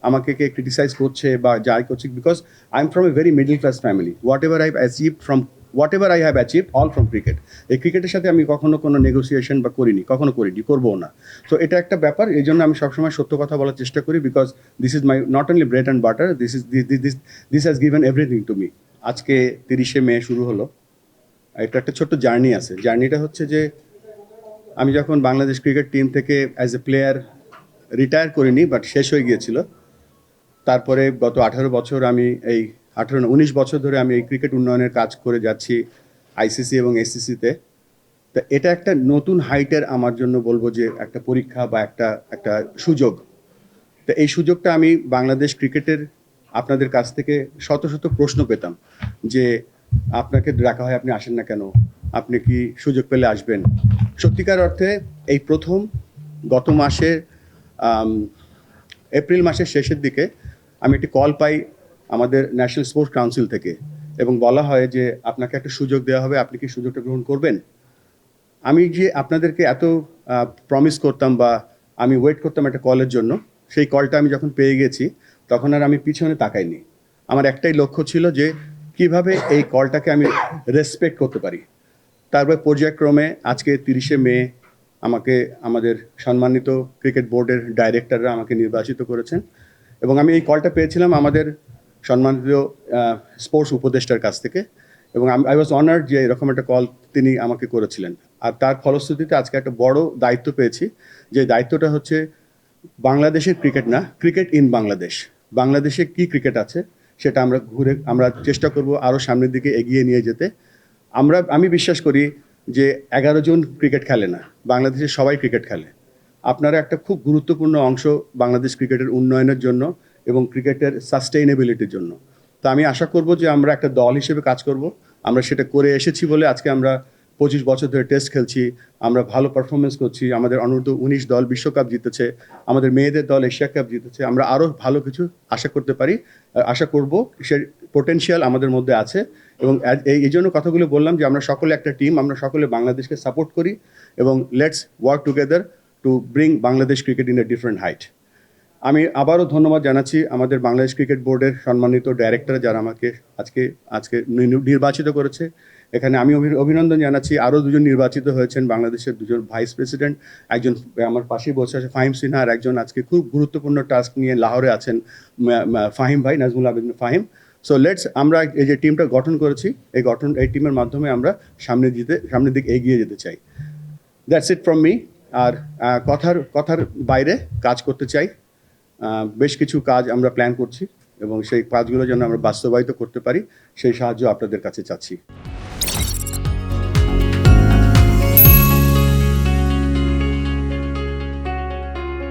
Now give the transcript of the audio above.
আমাকে কে ক্রিটিসাইজ করছে বা যাই করছে, because I am from a very middle class family. What ever I have achieve all from cricket. এই ক্রিকেটের সাথে আমি কখনো কোনো নেগোসিয়েশন বা করিনি, করবো না। তো এটা একটা ব্যাপার, এই জন্য আমি সবসময় সত্য কথা বলার চেষ্টা করি, because this is my not only bread and butter, this has given everything to me. আজকে 30শে মে শুরু হলো, এটা একটা ছোট্ট জার্নি আছে। জার্নিটা হচ্ছে যে আমি যখন বাংলাদেশ ক্রিকেট টিম থেকে অ্যাজ এ প্লেয়ার রিটায়ার করিনি, বাট শেষ হয়ে গিয়েছিল। তারপরে গত 18 বছর আমি এই 19 বছর ধরে আমি এই ক্রিকেট উন্নয়নের কাজ করে যাচ্ছি আইসিসি এবং এসসিসিতে। তা এটা একটা নতুন হাইটের আমার জন্য বলবো যে একটা পরীক্ষা বা একটা সুযোগ। তো এই সুযোগটা আমি বাংলাদেশ ক্রিকেটের আপনাদের কাছ থেকে শত শত প্রশ্ন পেতাম যে আপনাকে ডাকা হয়, আপনি আসেন না কেন, আপনি কি সুযোগ পেলে আসবেন। সত্যিকার অর্থে এই প্রথম গত মাসে এপ্রিল মাসের শেষের দিকে আমি একটি কল পাই আমাদের ন্যাশনাল স্পোর্টস কাউন্সিল থেকে, এবং বলা হয় যে আপনাকে একটা সুযোগ দেওয়া হবে, আপনি কি সুযোগটা গ্রহণ করবেন। আমি যে আপনাদেরকে এত প্রমিস করতাম বা আমি ওয়েট করতাম একটা কলের জন্য, সেই কলটা আমি যখন পেয়ে গেছি তখন আর আমি পিছনে তাকাইনি। আমার একটাই লক্ষ্য ছিল যে কিভাবে এই কলটাকে আমি রেসপেক্ট করতে পারি। তারপর পর্যায়ক্রমে আজকে 30শে মে আমাকে আমাদের সম্মানিত ক্রিকেট বোর্ডের ডাইরেক্টররা আমাকে নির্বাচিত করেছেন, এবং আমি এই কলটা পেয়েছিলাম আমাদের সম্মানিত স্পোর্টস উপদেষ্টার কাছ থেকে, এবং আই ওয়াজ অনার্ড যে এরকম একটা কল তিনি আমাকে করেছিলেন। আর তার ফলশ্রুতিতে আজকে একটা বড় দায়িত্ব পেয়েছি, যে দায়িত্বটা হচ্ছে বাংলাদেশের ক্রিকেট না, ক্রিকেট ইন বাংলাদেশ। বাংলাদেশে কি ক্রিকেট আছে সেটা আমরা চেষ্টা করব আরও সামনের দিকে এগিয়ে নিয়ে যেতে। আমি বিশ্বাস করি যে 11 জন ক্রিকেট খেলে না, বাংলাদেশের সবাই ক্রিকেট খেলে। আপনারা একটা খুব গুরুত্বপূর্ণ অংশ বাংলাদেশ ক্রিকেটের উন্নয়নের জন্য এবং ক্রিকেটের সাস্টেইনেবিলিটির জন্য। তা আমি আশা করব যে আমরা একটা দল হিসেবে কাজ করব। আমরা সেটা করে এসেছি বলে আজকে আমরা 25 বছর ধরে টেস্ট খেলছি, আমরা ভালো পারফরমেন্স করছি, আমাদের অনূর্ধ্ব-19 দল বিশ্বকাপ জিতেছে, আমাদের মেয়েদের দল এশিয়া কাপ জিতেছে। আমরা আরও ভালো কিছু আশা করতে পারি, আশা করব, সে পোটেনশিয়াল আমাদের মধ্যে আছে। এবং এই জন্য কথাগুলো বললাম যে আমরা সকলে একটা টিম, আমরা সকলে বাংলাদেশকে সাপোর্ট করি, এবং let's work together to bring Bangladesh cricket in a different height. আমি আবারও ধন্যবাদ জানাচ্ছি আমাদের বাংলাদেশ ক্রিকেট বোর্ডের সম্মানিত ডাইরেক্টর যারা আমাকে আজকে নির্বাচিত করেছে। এখানে আমি অভিনন্দন জানাচ্ছি আরও দুজন নির্বাচিত হয়েছেন, বাংলাদেশের দুজন ভাইস প্রেসিডেন্ট, একজন আমার পাশেই বসে আছে ফাহিম সিনহা, আর একজন আজকে খুব গুরুত্বপূর্ণ টাস্ক নিয়ে লাহোরে আছেন ফাহিম ভাই, নাজমুল আবেদিন ফাহিম। সো আমরা এই যে টিমটা গঠন করেছি, এই টিমের মাধ্যমে আমরা সামনের দিকে এগিয়ে যেতে চাই। That's it from me. আর কথার বাইরে কাজ করতে চাই। বেশ কিছু কাজ আমরা প্ল্যান করছি, এবং সেই কাজগুলো যেন আমরা বাস্তবায়িত করতে পারি, সেই সাহায্য আপনাদের কাছে চাচ্ছি।